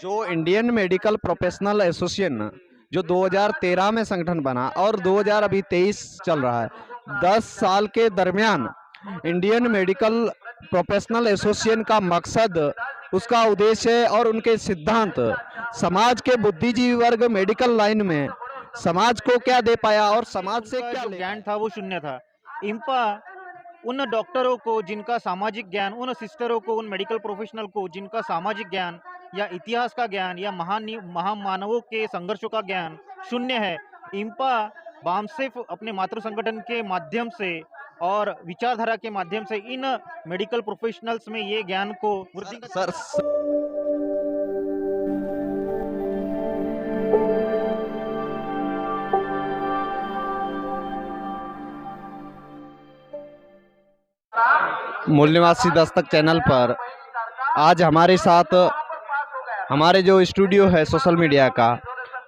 जो Indian medical professional association जो 2013 में संगठन बना और 2023 चल रहा है, 10 साल के दरमियान इंडियन मेडिकल प्रोफेशनल एसोसिएशन का मकसद, उसका उद्देश्य और उनके सिद्धांत समाज के बुद्धिजीवी वर्ग मेडिकल लाइन में समाज को क्या दे पाया और समाज से उनका क्या जो ले ज्ञान था वो शून्य था। इम्पा उन डॉक्टरों को जिनका सामाजिक ज्ञान, उन सिस्टरों को, उन मेडिकल प्रोफेशनल को जिनका सामाजिक ज्ञान या इतिहास का ज्ञान या महामानवों के संघर्षों का ज्ञान शून्य है। इम्पा बामसेफ अपने मातृ संगठन के माध्यम से और विचारधारा के माध्यम से इन मेडिकल प्रोफेशनल्स में ये ज्ञान को वृद्धि सर मूल्यवासी दस्तक चैनल पर आज हमारे साथ हमारे जो स्टूडियो है सोशल मीडिया का,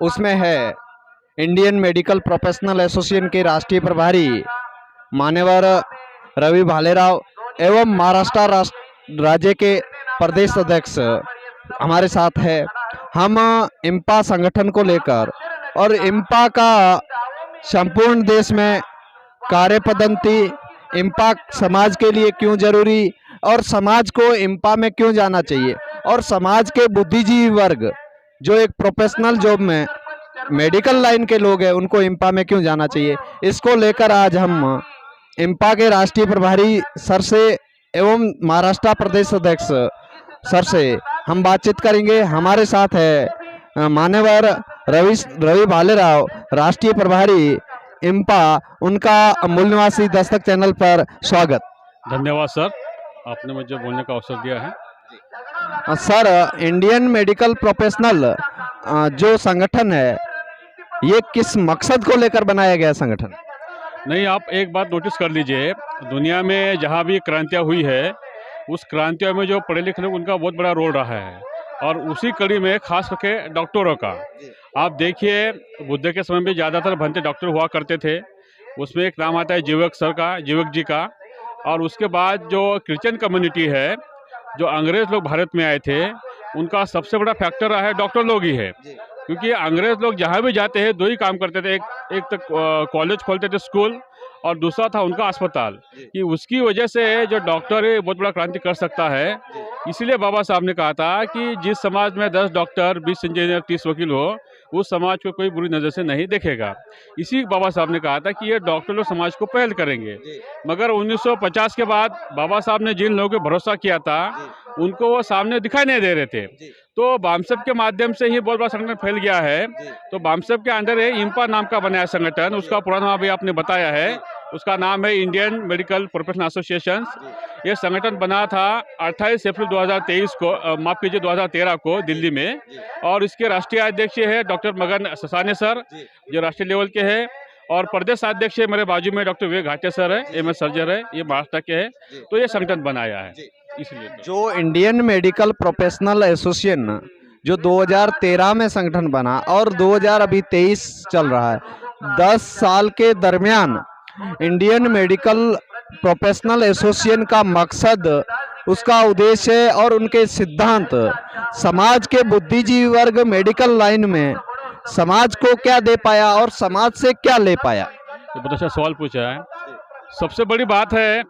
उसमें है इंडियन मेडिकल प्रोफेशनल एसोसिएशन के राष्ट्रीय प्रभारी मान्यवर रवि भालेराव एवं महाराष्ट्र राज्य के प्रदेश अध्यक्ष हमारे साथ है। हम इम्पा संगठन को लेकर और इम्पा का संपूर्ण देश में कार्य पद्धति, इम्पा समाज के लिए क्यों जरूरी और समाज को इम्पा में क्यों जाना चाहिए और समाज के बुद्धिजीवी वर्ग जो एक प्रोफेशनल जॉब में मेडिकल लाइन के लोग हैं उनको इम्पा में क्यों जाना चाहिए, इसको लेकर आज हम इम्पा के राष्ट्रीय प्रभारी सर से एवं महाराष्ट्र प्रदेश अध्यक्ष सर से हम बातचीत करेंगे। हमारे साथ है मान्यवर रवि भालेराव, राष्ट्रीय प्रभारी इम्पा। उनका मूल्यवासी दस्तक चैनल पर स्वागत। धन्यवाद सर, आपने मुझे बोलने का अवसर दिया है। सर, इंडियन मेडिकल प्रोफेशनल जो संगठन है ये किस मकसद को लेकर बनाया गया संगठन? नहीं, आप एक बात नोटिस कर लीजिए, दुनिया में जहाँ भी क्रांतियाँ हुई है उस क्रांतियों में जो पढ़े लिखे लोग उनका बहुत बड़ा रोल रहा है और उसी कड़ी में खास करके डॉक्टरों का। आप देखिए, बुद्ध के समय में ज़्यादातर भंते डॉक्टर हुआ करते थे। उसमें एक नाम आता है जीवक जी का। और उसके बाद जो क्रिश्चियन कम्युनिटी है, जो अंग्रेज़ लोग भारत में आए थे, उनका सबसे बड़ा फैक्टर रहा है डॉक्टर लोग ही है। क्योंकि अंग्रेज़ लोग जहाँ भी जाते हैं दो ही काम करते थे, एक तो कॉलेज खोलते थे, स्कूल, और दूसरा था उनका अस्पताल। कि उसकी वजह से जो डॉक्टर है बहुत बड़ा क्रांति कर सकता है। इसीलिए बाबा साहब ने कहा था कि जिस समाज में 10 डॉक्टर, 20 इंजीनियर, 30 वकील हो, उस समाज को कोई बुरी नज़र से नहीं देखेगा। इसी बाबा साहब ने कहा था कि ये डॉक्टर लोग समाज को पहल करेंगे। मगर 1950 के बाद बाबा साहब ने जिन लोगों को भरोसा किया था उनको वो सामने दिखाई नहीं दे रहे थे। तो बामसेफ के माध्यम से ही बहुत बड़ा संगठन फैल गया है। तो बामसेफ के अंदर है इम्पा नाम का बनाया संगठन, उसका पूरा नाम अभी आपने बताया है, उसका नाम है इंडियन मेडिकल प्रोफेशनल एसोसिएशन। ये संगठन बना था 28 अप्रैल 2023 को, माफ कीजिए 2013 को, दिल्ली में। और इसके राष्ट्रीय अध्यक्ष है डॉक्टर मगन ससाने सर, जो राष्ट्रीय लेवल के हैं। और प्रदेश अध्यक्ष मेरे बाजू में डॉक्टर विवेक घाटे सर है, MS सर्जन है, ये महाराष्ट्र के हैं। तो ये संगठन बनाया है इसलिए। जो इंडियन मेडिकल प्रोफेशनल एसोसिएशन जो 2013 में संगठन बना और 2023 चल रहा है, 10 साल के दरमियान इंडियन मेडिकल प्रोफेशनल एसोसिएशन का मकसद, उसका उद्देश्य और उनके सिद्धांत समाज के बुद्धिजीवी वर्ग मेडिकल लाइन में समाज को क्या दे पाया और समाज से क्या ले पाया? ये बहुत अच्छा सवाल पूछा है। सबसे बड़ी बात है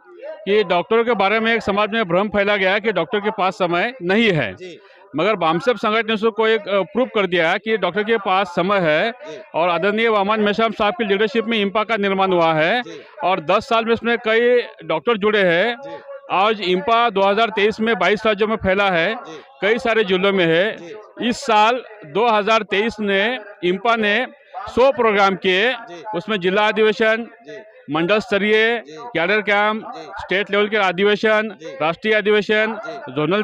कि डॉक्टरों के बारे में एक समाज में भ्रम फैला गया है कि डॉक्टर के पास समय नहीं है। मगर बामसेफ संगठन ने उसको एक प्रूव कर दिया कि डॉक्टर के पास समय है। और आदरणीय वामन मेश्राम साहब की लीडरशिप में इम्पा का निर्माण हुआ है और 10 साल में इसमें कई डॉक्टर जुड़े हैं। आज इम्पा 2023 में 22 राज्यों में फैला है, कई सारे जिलों में है। इस साल 2023 ने इम्पा ने 100 प्रोग्राम किए, उसमें जिला अधिवेशन, मंडल स्तरीय कैडर कैंप, स्टेट लेवल के अधिवेशन, राष्ट्रीय अधिवेशन, जोनल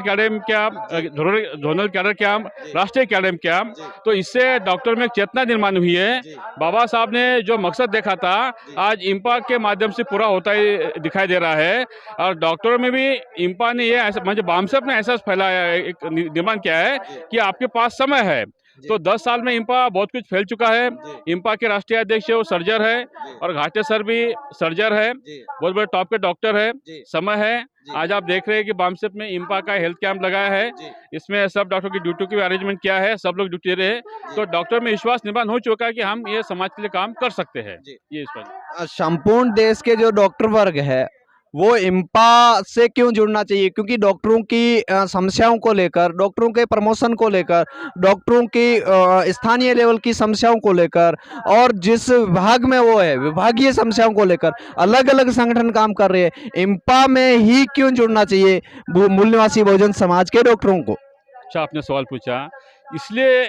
कैडर कैंप, राष्ट्रीय कैडर कैंप। तो इससे डॉक्टर में एक चेतना निर्माण हुई है। बाबा साहब ने जो मकसद देखा था आज इम्पा के माध्यम से पूरा होता ही दिखाई दे रहा है। और डॉक्टरों में भी इम्पा ने ये बामसेफ ने ऐसा फैलाया, एक निर्माण किया है कि आपके पास समय है तो 10 साल में इंपा बहुत कुछ फैल चुका है। इंपा के राष्ट्रीय अध्यक्ष वो सर्जर है और घाटे सर भी सर्जर है, बहुत बड़े टॉप के डॉक्टर है। समय है, आज आप देख रहे हैं कि बामसेप में इंपा का हेल्थ कैंप लगाया है। इसमें सब डॉक्टर की ड्यूटी की अरेंजमेंट किया है, सब लोग ड्यूटी रहे, तो डॉक्टर में विश्वास निर्माण हो चुका है कि हम ये समाज के लिए काम कर सकते हैं। ये इस पर संपूर्ण देश के जो डॉक्टर वर्ग है वो इम्पा से क्यों जुड़ना चाहिए? क्योंकि डॉक्टरों की समस्याओं को लेकर, डॉक्टरों के प्रमोशन को लेकर, डॉक्टरों की स्थानीय लेवल की समस्याओं को लेकर और जिस विभाग में वो है विभागीय समस्याओं को लेकर अलग अलग संगठन काम कर रहे हैं। इम्पा में ही क्यों जुड़ना चाहिए मूल निवासी बहुजन समाज के डॉक्टरों को? अच्छा आपने सवाल पूछा, इसलिए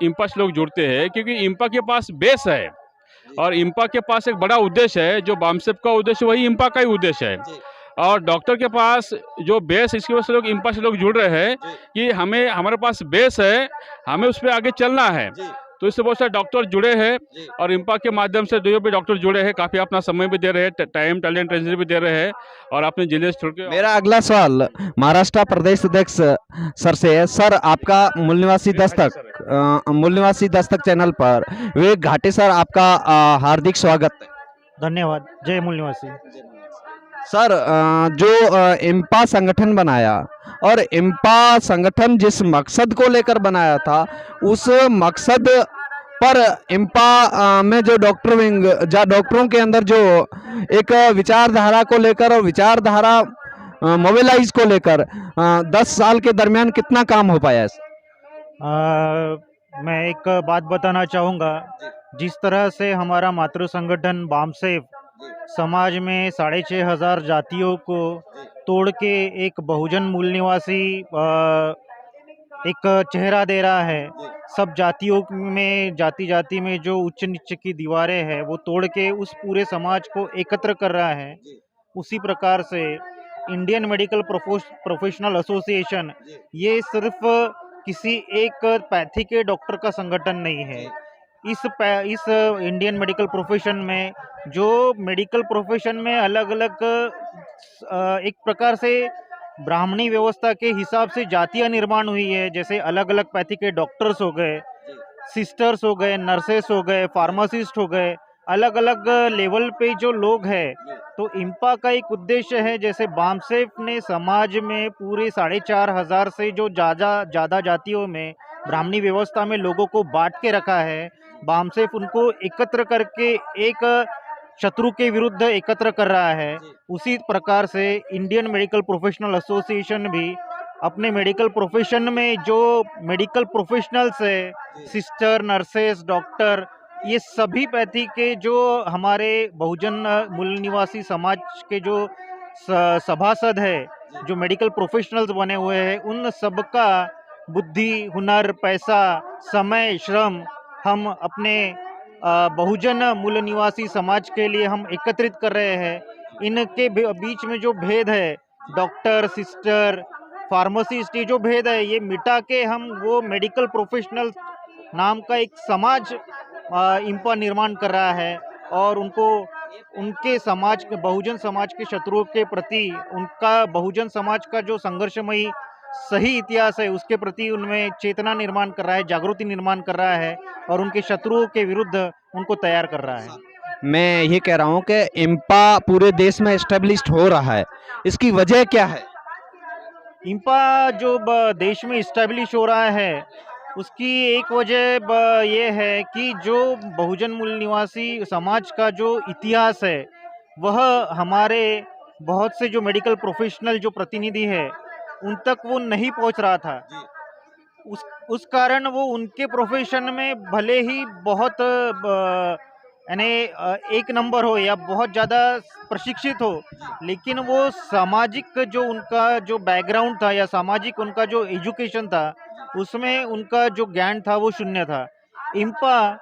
इंपा से लोग जुड़ते हैं क्योंकि इंपा के पास बेस है और इंपा के पास एक बड़ा उद्देश्य है। जो बामसेप का उद्देश्य वही इंपा का ही उद्देश्य है और डॉक्टर के पास जो बेस, इसकी वजह से लोग इंपा से लोग जुड़ रहे हैं कि हमारे पास बेस है, हमें उस पर आगे चलना है। तो इससे बहुत सारे डॉक्टर जुड़े हैं और इंपा के माध्यम से जो भी डॉक्टर जुड़े हैं काफ़ी अपना समय भी दे रहे हैं, टाइम टैलेंट एनर्जी भी दे रहे हैं और अपने जिले से छोड़ के। मेरा अगला सवाल महाराष्ट्र प्रदेश अध्यक्ष सर से है। सर, आपका मूल निवासी दस्तक चैनल पर विवेक घाटे सर, आपका हार्दिक स्वागत है। धन्यवाद। जय मूल निवासी। सर, जो इम्पा संगठन बनाया और इम्पा संगठन जिस मकसद को लेकर बनाया था उस मकसद पर इम्पा में जो डॉक्टर विंग डॉक्टरों के अंदर जो एक विचारधारा को लेकर और विचारधारा मोबिलाइज को लेकर 10 साल के दरमियान कितना काम हो पाया है? मैं एक बात बताना चाहूँगा। जिस तरह से हमारा मातृ संगठन बामसेप समाज में 6,500 जातियों को तोड़ के एक बहुजन मूल निवासी एक चेहरा दे रहा है। सब जातियों में जाति में जो उच्च नीच की दीवारें हैं वो तोड़ के उस पूरे समाज को एकत्र कर रहा है। उसी प्रकार से इंडियन मेडिकल प्रोफेशनल एसोसिएशन ये सिर्फ किसी एक पैथी के डॉक्टर का संगठन नहीं है। इस इंडियन मेडिकल प्रोफेशन में जो मेडिकल प्रोफेशन में अलग अलग एक प्रकार से ब्राह्मणी व्यवस्था के हिसाब से जातियां निर्माण हुई है। जैसे अलग अलग पैथी के डॉक्टर्स हो गए, सिस्टर्स हो गए, नर्सेस हो गए, फार्मासिस्ट हो गए, अलग अलग लेवल पे जो लोग हैं। तो इम्पा का एक उद्देश्य है, जैसे बामसेप ने समाज में पूरे 4,500 से जो ज़्यादा जातियों में ब्राह्मणी व्यवस्था में लोगों को बांट के रखा है, बामसेप उनको एकत्र करके एक शत्रु के विरुद्ध एकत्र कर रहा है। उसी प्रकार से इंडियन मेडिकल प्रोफेशनल एसोसिएशन भी अपने मेडिकल प्रोफेशन में जो मेडिकल प्रोफेशनल्स है, सिस्टर, नर्सेस, डॉक्टर, ये सभी पैथी के जो हमारे बहुजन मूल निवासी समाज के जो सभासद है, जो मेडिकल प्रोफेशनल्स बने हुए हैं, उन सबका बुद्धि, हुनर, पैसा, समय, श्रम हम अपने बहुजन मूल निवासी समाज के लिए हम एकत्रित कर रहे हैं। इनके बीच में जो भेद है, डॉक्टर, सिस्टर, फार्मासिस्ट, ये जो भेद है ये मिटा के हम वो मेडिकल प्रोफेशनल नाम का एक समाज इम्पा निर्माण कर रहा है और उनको उनके समाज के बहुजन समाज के शत्रुओं के प्रति उनका बहुजन समाज का जो संघर्षमयी सही इतिहास है उसके प्रति उनमें चेतना निर्माण कर रहा है, जागृति निर्माण कर रहा है और उनके शत्रुओं के विरुद्ध उनको तैयार कर रहा है। मैं ये कह रहा हूँ कि इम्पा पूरे देश में एस्टेब्लिश्ड हो रहा है, इसकी वजह क्या है? इम्पा जो देश में इस्टेब्लिश हो रहा है उसकी एक वजह ये है कि जो बहुजन मूल निवासी समाज का जो इतिहास है वह हमारे बहुत से जो मेडिकल प्रोफेशनल जो प्रतिनिधि है उन तक वो नहीं पहुंच रहा था। उस कारण वो उनके प्रोफेशन में भले ही बहुत यानी एक नंबर हो या बहुत ज़्यादा प्रशिक्षित हो, लेकिन वो सामाजिक जो उनका जो बैकग्राउंड था या सामाजिक उनका जो एजुकेशन था उसमें उनका जो ज्ञान था वो शून्य था। इम्पा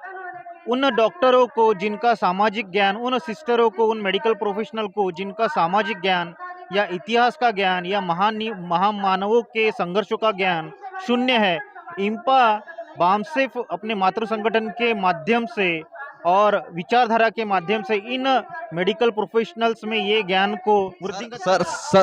उन डॉक्टरों को जिनका सामाजिक ज्ञान, उन सिस्टरों को, उन मेडिकल प्रोफेशनल को जिनका सामाजिक ज्ञान या इतिहास का ज्ञान या महामानवों के संघर्षों का ज्ञान शून्य है, इम्पा बामसेप अपने मातृ संगठन के माध्यम से और विचारधारा के माध्यम से इन मेडिकल प्रोफेशनल्स में ये ज्ञान को वृद्धि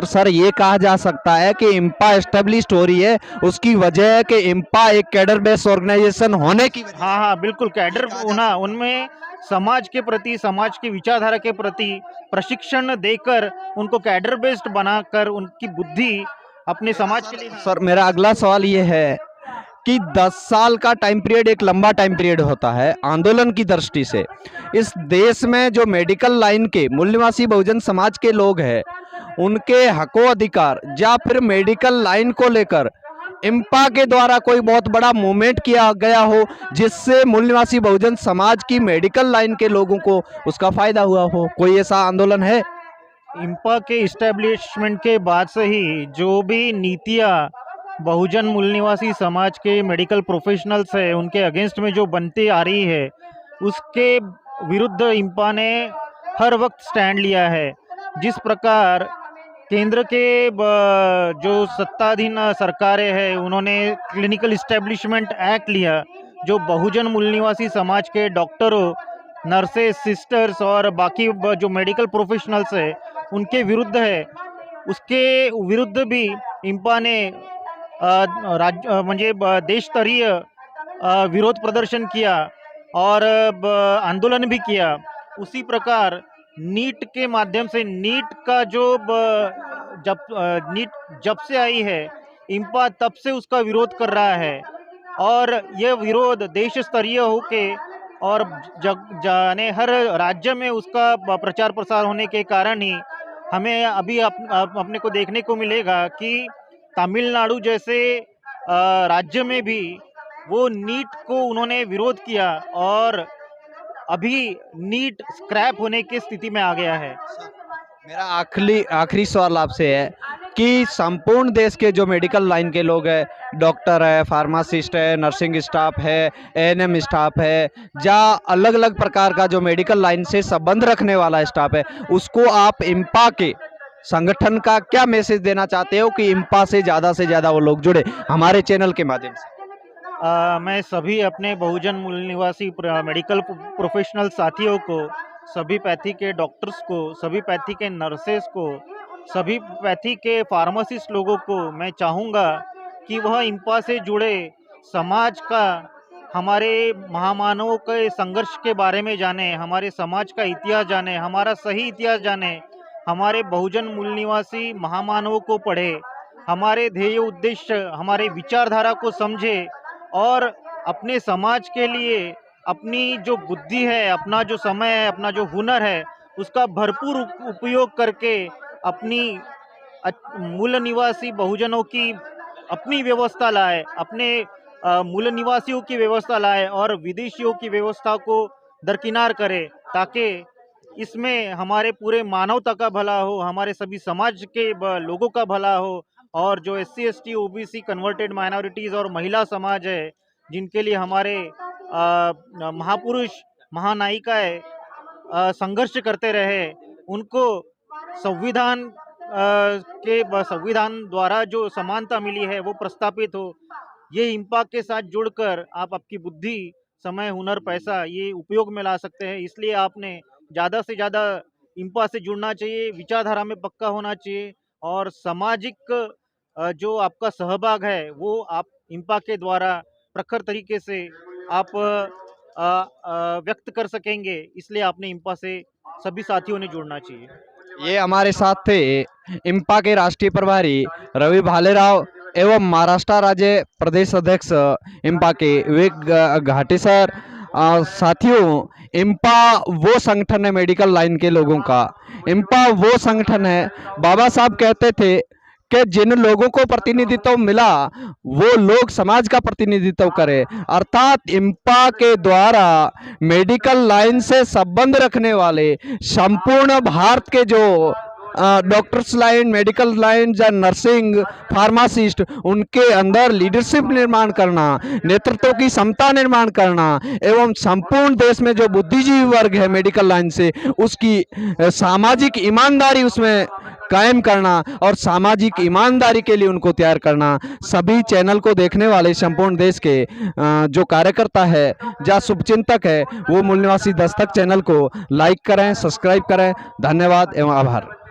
सर ये कहा जा सकता है कि इम्पा एस्टेब्लिश्ड हो रही है, उसकी वजह है कि इम्पा एक कैडर बेस्ड ऑर्गेनाइजेशन होने की वजह हाँ हाँ बिल्कुल कैडर होना, उनमें समाज के प्रति, समाज की विचारधारा के प्रति प्रशिक्षण देकर उनको कैडर बेस्ड बनाकर उनकी बुद्धि अपने समाज के लिए। सर मेरा अगला सवाल ये है कि 10 साल का टाइम पीरियड एक लंबा टाइम पीरियड होता है आंदोलन की दृष्टि से। इस देश में जो मेडिकल लाइन के मूल्यवासी बहुजन समाज के लोग हैं, उनके हकों अधिकार या फिर मेडिकल लाइन को लेकर इम्पा के द्वारा कोई बहुत बड़ा मूवमेंट किया गया हो जिससे मूल्यवासी बहुजन समाज की मेडिकल लाइन के लोगों को उसका फायदा हुआ हो, कोई ऐसा आंदोलन है? इम्पा के इस्टेब्लिशमेंट के बाद से ही जो भी नीतियाँ बहुजन मूल निवासी समाज के मेडिकल प्रोफेशनल्स है उनके अगेंस्ट में जो बनती आ रही है, उसके विरुद्ध इम्पा ने हर वक्त स्टैंड लिया है। जिस प्रकार केंद्र के जो सत्ताधीन सरकारें हैं उन्होंने क्लिनिकल इस्टेब्लिशमेंट एक्ट लिया, जो बहुजन मूल निवासी समाज के डॉक्टरों, नर्सेस, सिस्टर्स और बाकी जो मेडिकल प्रोफेशनल्स है उनके विरुद्ध है, उसके विरुद्ध भी इम्पा ने राज्य म्हणजे देश स्तरीय विरोध प्रदर्शन किया और आंदोलन भी किया। उसी प्रकार नीट के माध्यम से, नीट का जो नीट जब से आई है इम्पा तब से उसका विरोध कर रहा है और यह विरोध देश स्तरीय होके और जाने हर राज्य में उसका प्रचार प्रसार होने के कारण ही हमें अभी अपने को देखने को मिलेगा कि तमिलनाडु जैसे राज्य में भी वो नीट को उन्होंने विरोध किया और अभी नीट स्क्रैप होने की स्थिति में आ गया है। मेरा आखिरी सवाल आपसे है कि संपूर्ण देश के जो मेडिकल लाइन के लोग हैं, डॉक्टर है, फार्मासिस्ट है, नर्सिंग स्टाफ है, एएनएम स्टाफ है, या अलग अलग प्रकार का जो मेडिकल लाइन से संबंध रखने वाला स्टाफ है, उसको आप इम्पा के संगठन का क्या मैसेज देना चाहते हो कि इम्पा से ज़्यादा वो लोग जुड़े हमारे चैनल के माध्यम से? मैं सभी अपने बहुजन मूल निवासी मेडिकल प्रोफेशनल साथियों को, सभी पैथी के डॉक्टर्स को, सभी पैथी के नर्सेस को, सभी पैथी के फार्मासिस्ट लोगों को मैं चाहूँगा कि वह इम्पा से जुड़े समाज का, हमारे महामानवों के संघर्ष के बारे में जाने, हमारे समाज का इतिहास जाने, हमारा सही इतिहास जाने, हमारे बहुजन मूल निवासी महामानवों को पढ़े, हमारे ध्येय उद्देश्य, हमारे विचारधारा को समझे और अपने समाज के लिए अपनी जो बुद्धि है, अपना जो समय है, अपना जो हुनर है, उसका भरपूर उपयोग करके अपनी मूल निवासी बहुजनों की अपनी व्यवस्था लाए, अपने मूल निवासियों की व्यवस्था लाए और विदेशियों की व्यवस्था को दरकिनार करे, ताकि इसमें हमारे पूरे मानवता का भला हो, हमारे सभी समाज के लोगों का भला हो और जो SC ST OBC converted minorities और महिला समाज है, जिनके लिए हमारे महापुरुष महानायिकाएं संघर्ष करते रहे, उनको संविधान संविधान द्वारा जो समानता मिली है वो प्रस्तापित हो। ये इम्पा के साथ जुड़कर आप आपकी बुद्धि, समय, हुनर, पैसा ये उपयोग में ला सकते हैं। इसलिए आपने ज़्यादा से ज़्यादा इम्पा से जुड़ना चाहिए, विचारधारा में पक्का होना चाहिए और सामाजिक जो आपका सहभाग है वो आप इम्पा के द्वारा प्रखर तरीके से आप व्यक्त कर सकेंगे। इसलिए आपने इम्पा से सभी साथियों ने जुड़ना चाहिए। ये हमारे साथ थे इम्पा के राष्ट्रीय प्रभारी रवि भालेराव एवं महाराष्ट्र राज्य प्रदेश अध्यक्ष इम्पा के विवेक घाटी सर। साथियों, इम्पा वो संगठन है मेडिकल लाइन के लोगों का, इम्पा वो संगठन है, बाबा साहब कहते थे कि जिन लोगों को प्रतिनिधित्व मिला वो लोग समाज का प्रतिनिधित्व करें, अर्थात इम्पा के द्वारा मेडिकल लाइन से संबंध रखने वाले संपूर्ण भारत के जो डॉक्टर्स लाइन, मेडिकल लाइन या नर्सिंग, फार्मासिस्ट, उनके अंदर लीडरशिप निर्माण करना, नेतृत्व की क्षमता निर्माण करना एवं संपूर्ण देश में जो बुद्धिजीवी वर्ग है मेडिकल लाइन से, उसकी सामाजिक ईमानदारी उसमें कायम करना और सामाजिक ईमानदारी के लिए उनको तैयार करना। सभी चैनल को देखने वाले संपूर्ण देश के जो कार्यकर्ता है या शुभचिंतक है, वो मूल्यवासी दस्तक चैनल को लाइक करें, सब्सक्राइब करें। धन्यवाद एवं आभार।